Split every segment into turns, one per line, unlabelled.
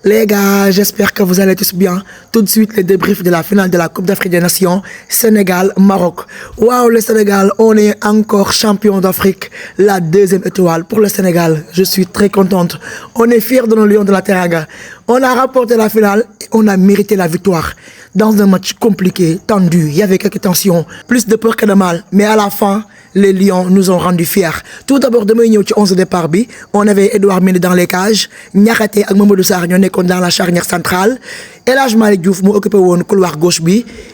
Les gars, j'espère que vous allez tous bien. Tout de suite, les débriefs de la finale de la Coupe d'Afrique des Nations, Sénégal-Maroc. Waouh, le Sénégal, on est encore champion d'Afrique. La deuxième étoile pour le Sénégal. Je suis très contente. On est fiers de nos Lions de la Teranga. On a remporté la finale et on a mérité la victoire. Dans un match compliqué, tendu, il y avait quelques tensions, plus de peur que de mal. Mais à la fin, les Lions nous ont rendus fiers. Tout d'abord, demain, nous avons 11 de départ. On avait Edouard Mendy dans les cages. Niakhaté et Mamadou Sarr, nous sommes dans la charnière centrale. Et là, je m'ai dit, moi, occupé le couloir gauche.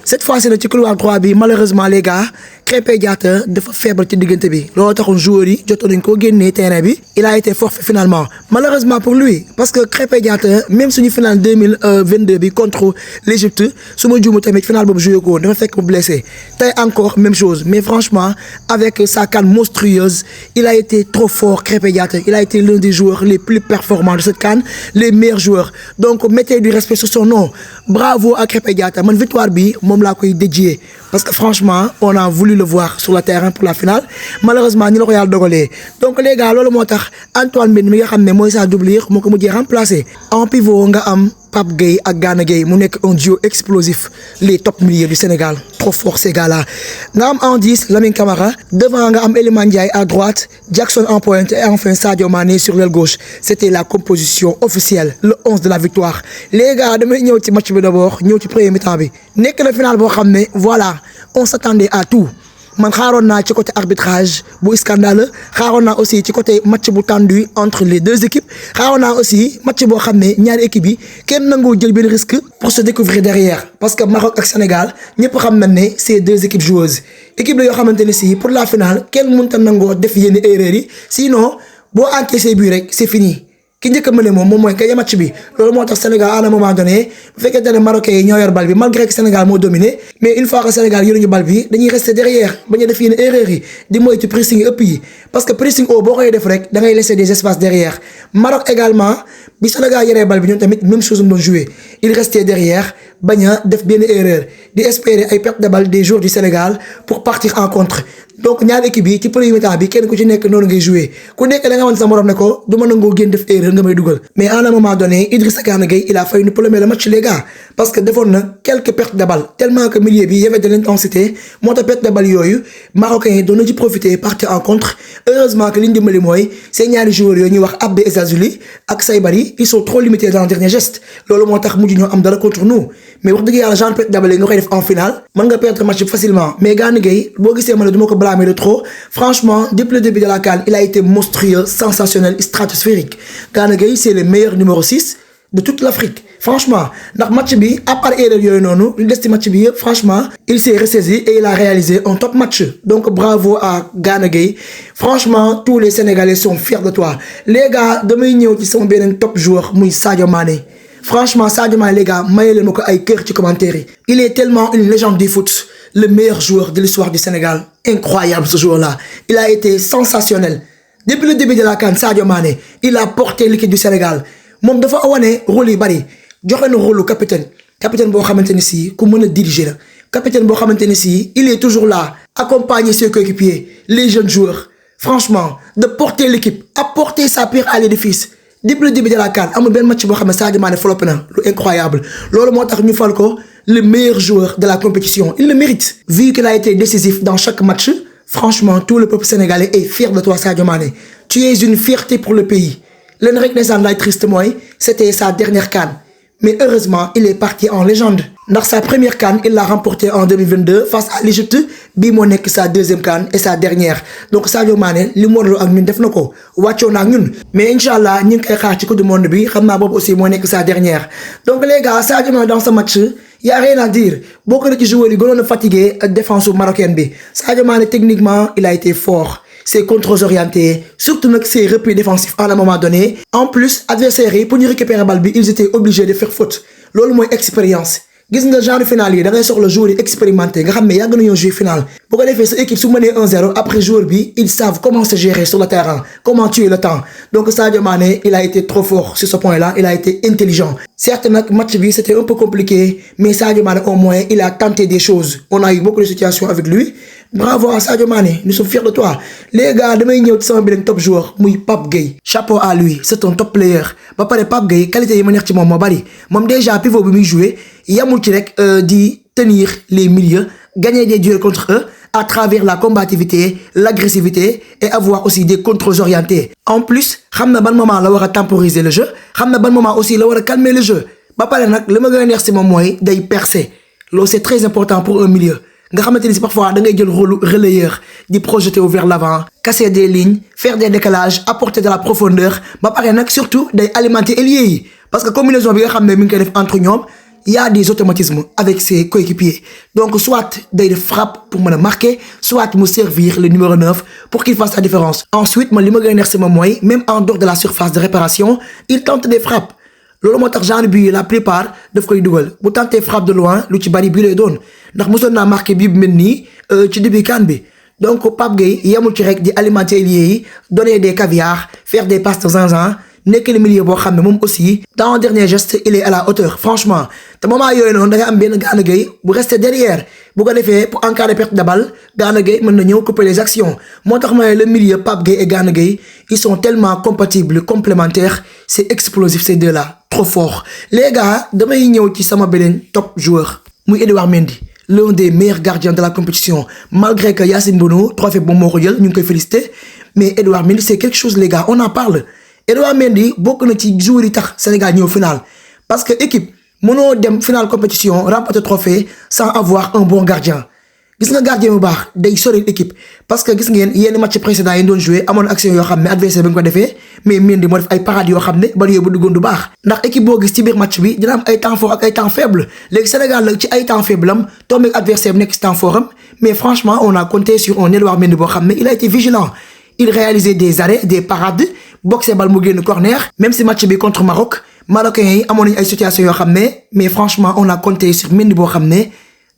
Cette fois, c'est le couloir droit. Malheureusement, les gars, Krépin Diatta dafa faible ci digënté bi lolo taxone joueur yi jotto nañ ko génné terrain bi il a été forfait finalement malheureusement pour lui parce que Krépin Diatta même suñu finale 2022 bi contre l'Égypte suma djoumu tamit finale bobu joué ko dafa fekk mu blessé tay encore même chose mais franchement avec sa canne monstrueuse il a été trop fort Krépin Diatta il a été l'un des joueurs les plus performants de cette CAN les meilleurs joueurs donc mettez du respect sur son nom bravo à Krépin Diatta man victoire bi mom la koy dédier parce que franchement on a voulu le voir sur le terrain pour la finale malheureusement ni la ko yalla dogalé donc les gars lolu motax Antoine Mendy mi nga xamné moy sa doublure moko mujjé remplacer en pivot nga am Pape Gueye ak Gana Gueye mu nek un duo explosif les top milieux du Sénégal trop fort ces gars-là nga am en 10 Lamine Camara devant nga am Iliman Ndiaye à droite Jackson en pointe et enfin Sadio Mané sur l'aile gauche c'était la composition officielle le 11 de la victoire les gars damay ñëw ci match bi d'abord ñëw ci premier mi-temps bi nek na finale bo xamné voilà on s'attendait à tout man xaroon naa ci côté arbitrage bu scandaleux xaroon naa aussi ci côté match bu tendu entre les deux équipes xaroon naa aussi match boo xam ne ñaari équipes yi kenn nangoo jël benn risque pour se découvrir derrière parce que Maroc ak Sénégal ñëpp xam nañ ne c'est deux équipes joueuses équipe la yoo xamante ne si pour la finale kenn mënta nangoo def yenn erreurs yi sinon boo encaissé but rek c'est fini ki njëkk a mëne moom mooy kay match bi loolu moo tax Sénégal à un moment donné bu fekkente ne Marocains yi ñoo yor bal bi malgré que Sénégal moo dominé mais une fois que Sénégal yoruñu bal bi dañuy rester derrière bañ a def yenn erreurs yi di moytu pressing ëpp yi parce que pressing haut boo koy def rek da ngay laisser des espaces derrière Maroc également bi Sénégal yoree bal bi ñoom tamit même chose doon jouer il restait derrière bañ a def benn erreur di espérer ay perte de balle des joueurs du Sénégal pour partir en contre donc ñaari équipe yi ci premier mi-temps bi kenn ku ci nekk noonu ngay jouer ku nekk da nga wan sa morom ne ko du ma nangoo génn def erreur nga may dugal mais à un moment donné Idrissa Gana Gueye il a failli nous plomer le match les gars parce que defoon na quelques pertes de balle tellement que milieu bi y avait de l'intensité moo tax perte de balle yooyu Marocains yi doon na ci profiter partir en contre heureusement que li ñu dimbali mooy seen ñaari joueurs yooyu ñuy wax Abdé Ezazuli ak Saybari ils sont trop limités dans le dernier geste loolu moo tax mujj ñoo am dara contre nous mais wax dëgg yàlla genre perte de balle nga koy def en finale mën nga perdre match facilement mais Gana Gueye boo gisee ma ne du ma ko blâmer de trop franchement depuis le début de la CAN il a été monstrueux sensationnel stratosphérique Gana Gueye c'est le meilleur numéro 6 de toute l'Afrique franchement ndax match bi à part erreur yooyu noonu lu des ci match bi yëpp franchement il s'est ressaisi et il a réalisé un top match donc bravo à Gana Gueye franchement tous les Sénégalais sont fiers de toi les gars damay ñëw ci sama beneen top joueur muy Sadio Mané franchement Sadio Mané les gars maye leen ma ko ay cœur ci commentaire yi il est tellement une légende du foot le meilleur joueur de l'histoire du Sénégal incroyable ce joueur-là il a été sensationnel depuis le début de la CAN Sadio Mané il a porté l'équipe du Sénégal moom dafa wane rôle yi bari joxe na rôle capitaine boo xamante ne si ku mën a diriger la capitaine boo xamante ne si il est toujours là accompagner ses coéquipiers les jeunes joueurs franchement de porter l'équipe apporter sa pierre à l'édifice depuis le début de la CAN amul benn match boo xam ne Sadio Mané flop na lu incroyable loolu moo tax ñu fal ko le meilleur joueur de la compétition il le mérite vu qu'il a été décisif dans chaque match franchement tout le peuple sénégalais est fier de toi Sadio Mané tu es une fierté pour le pays leen rek ne saan lay triste mooy c'était sa dernière CAN mais heureusement il est parti en légende ndax sa première CAN il l'a remporté en 2022 face à l'Égypte bii moo nekk sa deuxième CAN et sa dernière donc Sadio Mané li mu warloo ak ñun def na ko wàccoo na ak ñun mais inchallah ñu ngi koy xaar ci coupe du monde bi xam naa boobu aussi moo nekk sa dernière donc les gars Sadio Mané dans ce match y a rien à dire bokk na ci joueurs yi gënoon a fatigué défense marocaine bi Sadio Mané techniquement il a été fort ses contrôles orientés surtout nag ses replis défensifs à un moment donné en plus adversaires yi pour ñu récupérer balle bi ils étaient obligés de faire faute loolu mooy expérience gis nga genre finale yi da ngay soxla joueurs yi expérimenté nga xam ne yàgg nañoo jouer finale bu ko defee sa équipe su mënee 1-0 après joueur bi ils savent comment se gérer sur le terrain comment tuer le temps donc Sadio Mané il a été trop fort sur ce point-là il a été intelligent Certes, notre match c'était un peu compliqué, mais Sadio Mané au moins il a tenté des choses. On a eu beaucoup de situations avec lui. Bravo à Sadio Mané, nous sommes fiers de toi. Les gars, demain ñëw ci sama beneen top joueur muy Pape Gueye. Chapeau à lui, c'est un top player. Ba pare Pape Gueye qualité yi ma neex ci moom moo bari. Moom déjà pivot bi muy jouer yamul ci rek di tenir les milieux, gagner des duels contre eux à travers la combativité, l'agressivité et avoir aussi des contrôles orientés. En plus, xam na ban moment la war a temporiser le jeu, xam na ban moment aussi la war a calmer le jeu. Ba pare nag li ma gën a neex ci moom mooy day percer. Loolu c'est très important pour un milieu. Nga xamante ni si parfois da ngay jël rôle relayeur di projeter vers l'avant, casser des lignes, faire des décalages, apporter de la profondeur. Ba pare nag surtout day alimenter ailier yi parce que combinaison bi nga xam ne mi ngi koy def entre ñoom. Il y a des automatismes avec ses coéquipiers. Donc, soit des frappes pour me marquer, soit me servir le numéro 9 pour qu'il fasse la différence. Ensuite, même en dehors de la surface de réparation, il tente des frappes. Lolo motax genre bi la plupart daf koy dougal bu tenté frappe de loin lu ci bari bi lay doon ndax mëson na marqué bi melni ci début kan bi. Donc Pape Gueye yamul ci rek di alimenter lié yi, donner des caviar, faire des passes de zinzin. Nek le milieu bo xamné mom aussi dans le dernier geste il est à la hauteur franchement te moment yoy non da nga am ben Gana Gueye bu rester derrière bu ko défé pour encadrer perte de balle Gana Gueye mën na ñëw couper les actions motax may le milieu Pape Gueye et Gana Gueye ils sont tellement compatibles complémentaires c'est explosif ces deux là trop fort les gars damay ñëw ci sama benen top joueur muy Edouard Mendy l'un des meilleurs gardiens de la compétition malgré que Yacine Bounou trophée bu moko jël ñu ngi koy féliciter mais Edouard Mendy c'est quelque chose les gars on en parle. Edouard Mendy bokk na ci joueur yi tax Sénégal ñëw final parce que équipe mënoo dem final compétition remporter trophée sans avoir un bon gardien gis nga gardien bu baax day sori équipe parce que gis ngeen yenn match précédent yi doon jouer amoon action yoo xam ne adversaire bi nga ko defee mais Mendy moo def ay parades yoo xam ne bari yooyu bu duggoon du baax ndax équipe boo gis ci biir match bi dina am ay temps fort ak ay temps faible léegi Sénégal la ci ay temps faible am tombé adversaire bi nekk ci temps fort am mais franchement on a compté sur un Edouard Mendy boo xam ne il a été vigilant il réalisait des arrêts des parades boxer bal mu génn corner même si match bi contre Maroc Marocains yi amoon nañu ay situations yoo xam ne mais franchement on a compté sur Mendy boo xam ne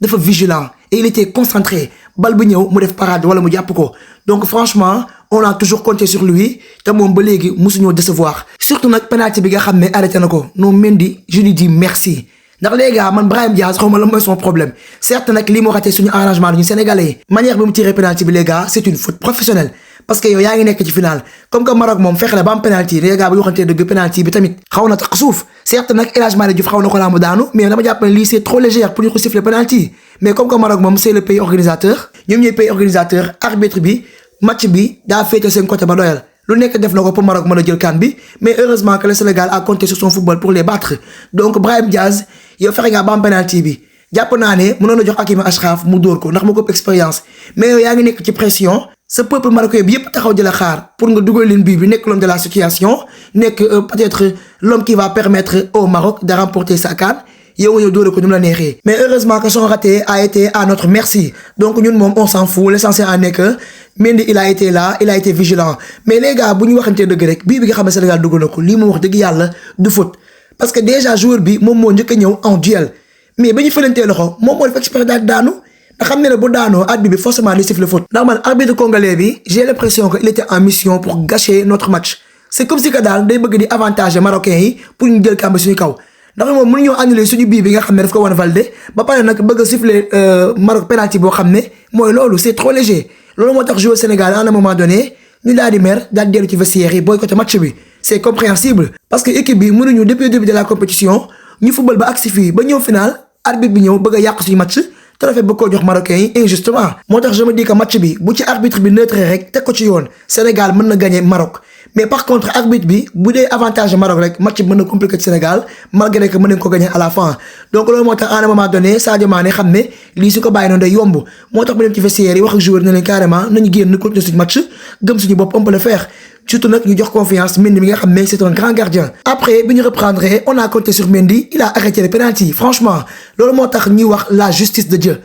dafa vigilant et il était concentré bal bu ñëw mu def parade wala mu jàpp ko donc franchement on a toujours compté sur lui te moom ba léegi mosuñoo décevoir surtout nag penalty bi nga xam ne arrêté na ko non Mendy je lui dis merci ndax les gars man Brahim Diaz xawma la mooy son problème certes nag lii moo raté suñu arrangement ñu sénégalais yi manière bi mu tiré penalty bi les gars c'est une faute professionnelle parce que yow yaa ngi nekk ci final comme que Maroc moom fexe na ba am penalty les gars bu ñu waxantee dëgg penalty bi tamit xaw na tax suuf certes nag El Hadji Malick Diouf xaw na ko laa mu daanu mais dama jàpp ne lii c'est trop léger pour ñu ko siffler penalty mais comme que Maroc moom c'est le pays organisateur ñoom ñooy pays organisateur arbitre bi match bi daa féete seen côté ba doyal lu nekk def na ko pour Maroc mën a jël CAN bi mais heureusement que le Sénégal a compté sur son football pour les battre donc Brahim Diaz yow fexe nga ba am penalty bi jàpp naa ne mënoon a jox Hakimi Achraf mu dóor ko ndax mu ko expérience mais yow yaa ngi nekk ci pression ce peuple marocain bi yépp taxaw di la xaar pour nga dugal leen bii bi nekk l'homme de la situation nekk peut-être l'homme qui va permettre au Maroc de remporter sa CAN yow nga ñëw dóore ko ñu la neexee mais heureusement que son raté a été à notre merci donc ñun moom on s'en fout l'essentiel en est que Mendy il a été là il a été vigilant mais les gars bu ñu waxantee dëgg rek bii bi nga xam ne Sénégal dugg na ko lii moom wax dëgg yàlla du faute parce que déjà joueur bi moom moo njëkk a ñëw en duel mais ba ñu fëlantee loxo moom moo def exprès daal daanu nga xam ne ne bu daanoo arbitre bi forcément di siffle faute ndax man arbitre congolais bi j'ai l'impression que il était en mission pour gâcher notre match c'est comme si que daal day bëgg di avantager marocains yi pour ñu jël kàmb suñu kaw ndax moom mënuñoo annuler suñu bii bi nga xam ne daf ko wan validé ba pare nag bëgg a siffler Maroc penalty boo xam ne mooy loolu c'est trop léger loolu moo tax joueur Sénégal à un moment donné ñu daal di mer daal di dellu ci vestiaire yi boycotté match bi c'est compréhensible parce que équipe bi mënuñu depuis le début de la compétition ñu football ba agsi fii ba ñëw final arbitre bi ñëw bëgg a yàq suñu match trophée ba ko jox Marocains yi injustement moo tax je me dis que match bi bu ci arbitre bi neutre rek teg ko ci yoon Sénégal mën na gagner Maroc mais par contre arbitre bi bu dee avantage Maroc rek match bi mën na compliqué ci Sénégal malgré que mën nañ ko gagner à la fin donc loolu moo tax à un moment donné Sadio Mané xam ne lii su ko bàyyi noonu day yomb moo tax mu dem ci vestiaire yi wax ak joueur ne leen carrément nañu génn continuer suñu match gëm suñu bopp on peut le faire surtout nag ñu jox confiance Mendy mi nga xam ne c'est un grand gardien après bi ñu reprendre on a compté sur Mendy il a arrêté les penalty franchement loolu moo tax ñuy wax la justice de Dieu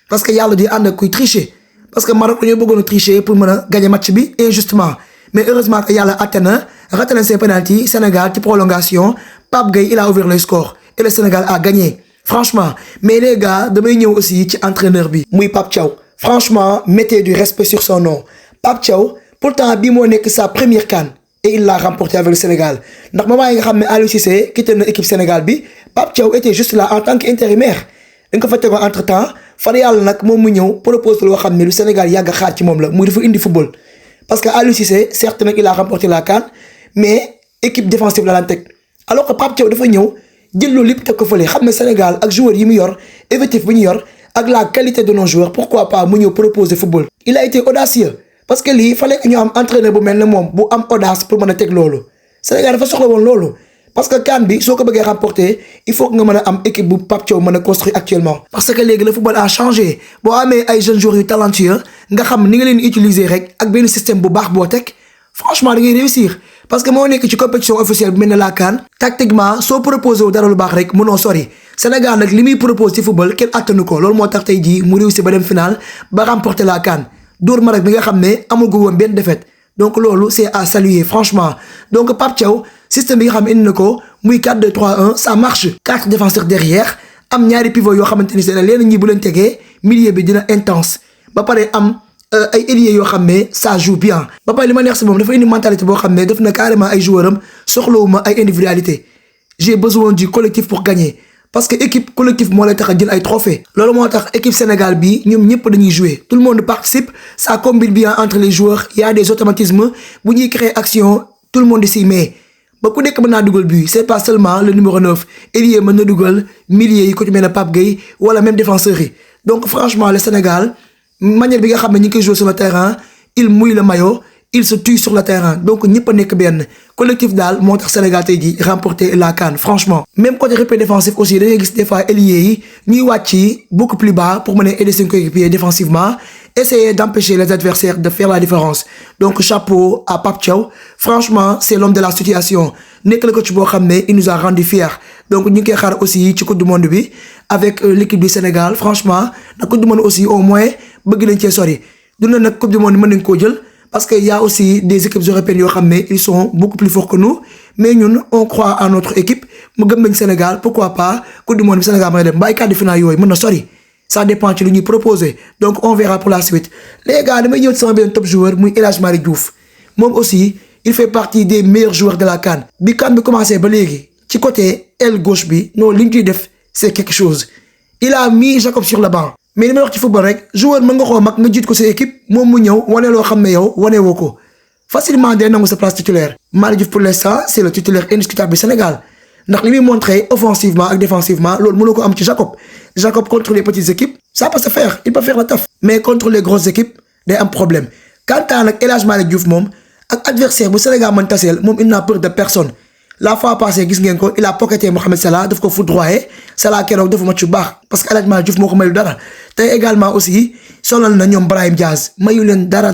parce que yàlla di ànd ak kuy tricher parce que Maroc dañoo bëggoon a tricher pour mën a gagner match bi injustement mais heureusement que yàlla àtte na raté na ses penalty Sénégal ci prolongation Pape Gueye il a ouvert le score et le Sénégal a gagné franchement mais les gars damay ñëw aussi ci entraîneur bi muy Pape Thiaw franchement mettez du respect sur son nom Pape Thiaw pourtant bii moo nekk sa première CAN et il l'a remporté avec le Sénégal ndax moment yi nga xam ne Aliou Cissé quitté na équipe Sénégal bi Pape Thiaw était juste là en tant qu'intérimaire dañ ko fa tegoon entre temps far yàlla nag moom mu ñëw propose loo xam ne lu Sénégal yàgg a xaar ci moom la muy dafa indi football parce que Aliou Cissé certes nag il a remporté la CAN mais équipe défensive la daan teg alors que Pape Thiaw dafa ñëw jël loolu lépp teg ko fële xam ne Sénégal ak joueurs yi mu yor effectif bu ñu yor ak la qualité de nos joueurs pourquoi pas mu ñëw proposer football. Il a été audacieux parce que lii fallait que ñu am entraîneur bu mel ne moom bu am audace pour mën a teg loolu Sénégal dafa soxla woon loolu parce que CAN bi soo ko bëggee remporter il faut que nga mën a am équipe bu Pape Thiaw mën a construire actuellement. parce que léegi le football a changé boo amee ay jeunes joueurs yu talentueux nga xam ni nga leen utiliser rek ak benn système bu baax boo teg franchement da ngay réussir. parce que moo nekk ci compétition officielle bu mel ne la CAN tactiquement soo proposé wu dara lu baax rek mënoo sori Sénégal nag li muy propose ci football kenn attanu ko loolu moo tax tey jii mu réussir ba dem final ba remporter la CAN dóor Maroc bi nga xam ne amagul woon benn défaite donc loolu c'est à saluer franchement donc Pape Thiaw système bi nga xam ne indi na ko muy 4-2-3-1 ça marche 4 défenseurs derrière am ñaari pivot yoo xamante ni c'est leen ñi bu leen tegee milieu bi dina intense ba pare am ay ailiers yoo xam ne ça joue bien ba pare li ma neex si moom dafa indi mentalité boo xam ne def na carrément ay joueurs am soxlawuma ay individualité j'ai besoin du collectif pour gagner parce que équipe collectif moo lay tax a jël ay trophées loolu moo tax équipe Sénégal bi ñoom ñëpp dañuy jouer tout le monde participe ça combine bien entre les joueurs il y a des automatismes bu ñuy créer action tout le monde s'y met ba ku nekk mën naa dugal but c'est pas seulement le numéro 9 ailier mën na dugal milieu yi ko ci mel ne Pape Gueye wala même défenseurs yi donc franchement le Sénégal manière bi nga xam ne ñu ngi koy jouer sur le terrain il mouille le maillot il se tue sur le terrain donc ñëpp a nekk benn collectif daal moo tax Sénégal tey jii remporter la CAN franchement. même côté repli défensif aussi da ngay gis des fois ailiers yi ñuy wàcc beaucoup plus bas pour mën a aider seen coéquipiers défensivement essayer d'empêcher les adversaires de faire la différence donc chapeau à Pape Thiaw franchement c'est l'homme de la situation nekk la ko ci boo xam ne il nous a rendu fiers donc ñu ngi koy xaar aussi ci coupe du monde bi avec l'équipe du Sénégal franchement na coupe du monde aussi au moins bëgg nañ cee sori duna nag coupe du monde mën nañ koo jël. parce que y a aussi des équipes européennes yoo xam ne ils sont beaucoup plus forts que nous mais ñun on croit en notre équipe mu gëm nañ Sénégal pourquoi pas coupe du monde bi Sénégal mën a dem ba ay quart de finale yooyu mën na sori ça dépend ci lu ñuy proposer donc on verra pour la suite. les gars damay ñëw ci sama benn top joueur muy El Hadji Malick Diouf moom aussi il fait partie des meilleurs joueurs de la CAN bi CAN bi commencé ba léegi ci côté aile gauche bi non li ñu ciy def c'est quelque chose il a mis Jacob sur le banc. mais li may wax ci football rek joueur mën nga koo mag nga jiit ko sa équipe moom mu ñëw wane loo xam ne yow wane woo ko facilement day nangu sa place titulaire Malick Diouf pour l'instant c'est le titulaire indiscutable du Sénégal ndax li muy montré offensivement ak défensivement loolu mënoo ko am ci Jacob contre les petites équipes ça peut se faire il peut faire le taf mais contre les grosses équipes day am problème quant à nag El Hadji Malick Diouf moom ak adversaire bu Sénégal mën taseel moom il n'a peur de personne. la fois passée gis ngeen ko il a pocketé Mohamed Salah daf ko foudroyé Salah keroog dafa match bu baax parce que El Hadji Malick Diouf moo ko mayu dara tey également aussi sonal na ñoom Brahim Diaz mayu leen dara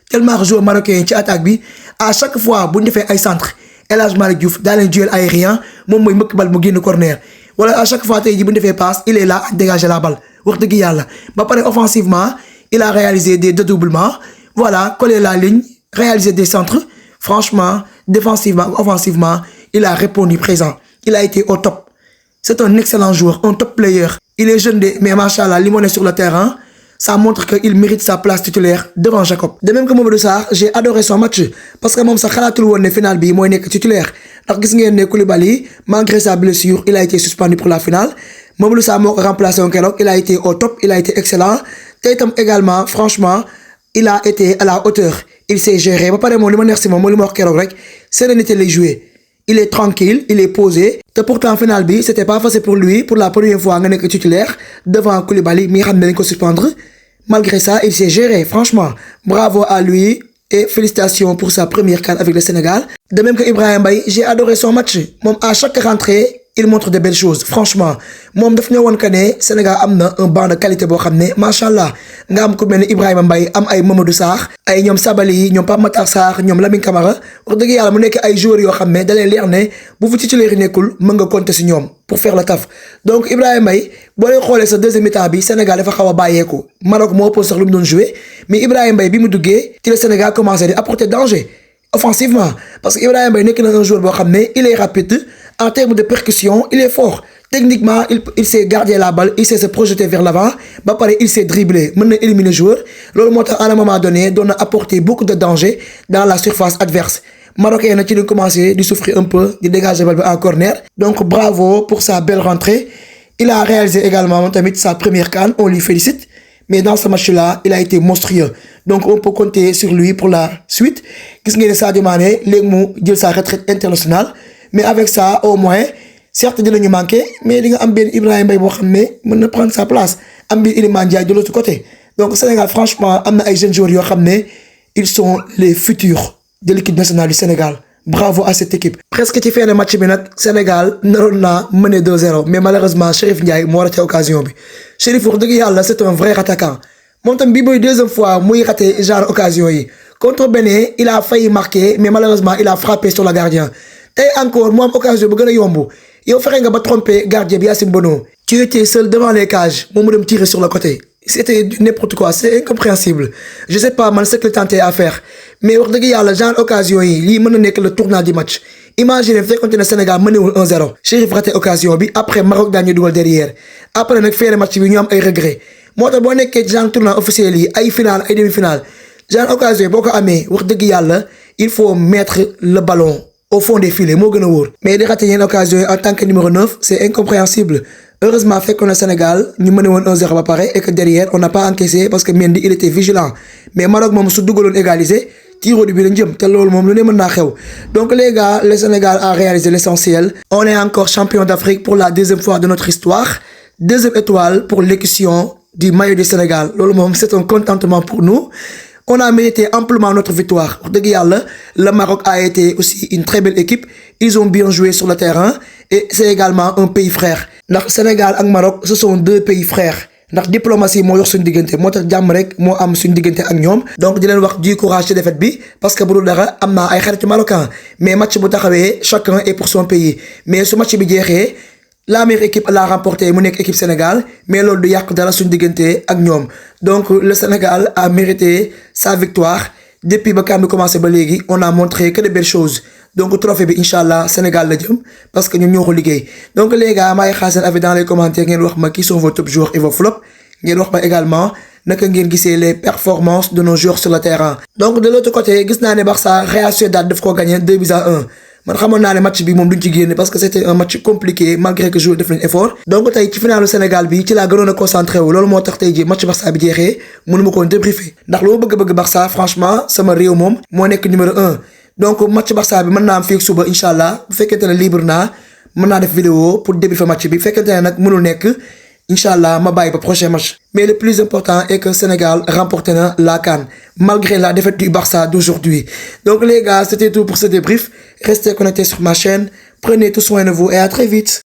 tellement que joueur marocain ci attaque bi à chaque fois bu ñu defee ay centre El Hadji Malick Diouf daa leen duel aérien moom mooy mëkk bal mu génn corner wala à chaque fois tey ji bu ñu defee passe il est là à dégager la balle wax dëgg yàlla ba pare offensivement il a réalisé des dédoublements voilà coller la ligne réaliser des centres franchement défensivement offensivement il a répondu présent il a été au top c'est un excellent joueur un top player il est jeune mais machallah li mu ne sur le terrain ça montre qu'il mérite sa place titulaire devant Jacob. De même que Mamadou Sarr j'ai adoré son match parce que moom sax xalaatul woon ne finale bi mooy nekk titulaire ndax gis ngeen ne Koulibaly malgré sa blessure il a été suspendu pour la finale Mamadou Sarr moo ko remplacé woon keroog il a été au top il a été excellent te itam également franchement il a été à la hauteur il s'est géré ba pare moom li ma neex si moom li ma wax keroog rek sérénité lay jouer il est tranquille il est posé te pourtant finale bi c'était pas facile pour lui pour la première fois nga nekk titulaire devant Koulibaly mi nga xam ne dañ ko suspendre malgré ça il s'est géré franchement bravo à lui et félicitations pour sa première CAN avec le Sénégal. De même que Ibrahima Mbaye j'ai adoré son match moom à chaque rentrée il montre de belles choses franchement moom daf ñoo woon que ne Sénégal am na un banc de qualité boo xam ne machallah nga am ku mel ne Ibrahima Mbaye am ay Mamadou Sarr ay ñoom Sabali ñoom Pape Matar Sarr ñoom Lamine Camara wax dëgg yàlla mu nekk ay joueurs yoo xam ne da leen leer ne bu fi titulaire yi nekkul mën nga compter si ñoom pour faire le taf donc Ibrahima Mbaye boo leen xoolee sa deuxième mi-temps bi Sénégal dafa xaw a bàyyeeku Maroc moo ëpp sax lu mu doon jouer mais Ibrahima Mbaye bi mu duggee ci le Sénégal commencé di apporter danger offensivement parce que Ibrahima Mbaye nekk na un joueur boo xam ne il est rapide en termes de percussion il est fort techniquement il sait garder la balle il sait se projeter vers l'avant ba pare il sait dribbler mën na éliminer joueur loolu moo tax à un moment donné doon na apporter beaucoup de danger dans la surface adverse Marocain na ci lañ commencé di souffrir un peu di dégager balle bi en corner donc bravo pour sa belle rentrée. Il a réalisé également moom tamit sa première CAN, on lui félicite. Mais dans ce match-là, il a été monstrueux. Donc on peut compter sur lui pour la suite. Gis ngeen ne Sadio Mané léegi mu jël sa retraite internationale mais avec ça au moins certes dinañu manqué mais di nga am benn Ibrahima Mbaye boo xam ne mën na prendre sa place am bi Iliman Ndiaye de l'autre côté. Donc Sénégal franchement am na ay jeunes joueurs yoo xam ne ils sont les futurs de l'équipe nationale du Sénégal. Bravo à cette équipe. Presque ci fin de match bi nag Sénégal naroon naa mener 2-0 mais malheureusement Chérif Ndiaye moo raté occasion bi Chérif wax dëgg yàlla c'est un vrai attaquant moom tam bii mooy deuxième fois muy raté genre occasion yi contre Bénin il a failli marquer mais malheureusement il a frappé sur le gardien tey encore mu am occasion bu gën a yomb yow fexe nga ba tromper gardien bi Yacine Bono. Tu étais seul devant les cages moom mu dem tirer sur le côté. C'était n'importe quoi, c'est incompréhensible. Je sais pas man ce qu'il tentait à faire mais wax dëgg yàlla genre occasion yi lii mën na nekk le tournant du match. Imaginez fekkoon ne Sénégal mënewul 1-0 Chérif raté occasion bi après Maroc daañu dugal derrière après nag fin de match bi ñu am ay regret moo tax boo nekkee genre tournant officiel yi ay final ay demi-finale genre occasion yi boo ko amee wax dëgg yàlla il faut mettre le ballon au fond des filets moo gën a wóor. Mais di raté yenn occasion yi en tant que numéro 9 c'est incompréhensible. Heureusement fekkoon na Sénégal ñu mëne woon 1-0 ba pare et que derrière on n'a pas encaissé parce que Mendy il était vigilant mais Maroc moom su dugaloon égaliser tir au but la jëm te loolu moom lu ne mën naa xew. Donc les gars, le Sénégal a réalisé l'essentiel. On est encore champion d'Afrique pour la deuxième fois de notre histoire. Deuxième étoile pour l'écusson du maillot du Sénégal. Loolu moom c'est un contentement pour nous. On a mérité amplement notre victoire. Wax dëgg yàlla, le Maroc a été aussi une très belle équipe. Ils ont bien joué sur le terrain et c'est également un pays frère. Ndax Sénégal ak Maroc ce sont deux pays frères. Ndax diplomatie moo yor suñu diggante moo tax jàmm rek moo am suñu diggante ak ñoom donc di leen wax du courage ci défaite bi parce que bu dul dara am naa ay xaritu marocain mais match bu taxawee chacun est pour son pays mais su match bi jeexee la meilleure équipe l'a remporté mu nekk équipe Sénégal mais loolu du yàq dara suñu diggante ak ñoom donc le Sénégal a mérité sa victoire. Depuis ba CAN bi commencé ba léegi on a montré que de belles choses donc trophée bi inchallah Sénégal la jëm parce que ñun ñoo ko liggéey. Donc les gars maa ngi xaar seen avis dans les commentaires ngeen wax ma qui sont vos top joueurs et vos flops ngeen wax ma également naka ngeen gisee les performances de nos joueurs sur le terrain. Donc de l'autre côté gis naa ne Barça Real Sociedad daf ko gagné 2-1 man xamoon naa ne match bi moom duñ ci génne parce que c'était un match compliqué malgré que joueur def nañ effort. Donc tey ci finalu Sénégal bi ci laa gënoon a concentré wu loolu moo tax tey jii match Barça bi jeexee mënuma ko débriefer ndax lu ma bëgg Barça franchement sama réew moom moo nekk numéro 1. Donc match Barça bi mën naa am fii suba inchallah bu fekkente ne libre naa mën naa def vidéo pour débriefer match bi bu fekkente ne nag mënul nekk inchallah ma bàyyi ba prochain match. Mais le plus important est que Sénégal remporte la CAN malgré la défaite du Barça d'aujourd'hui. Donc les gars, c'était tout pour ce débrief. Restez connectés sur ma chaîne. Prenez tout soin de vous et à très vite.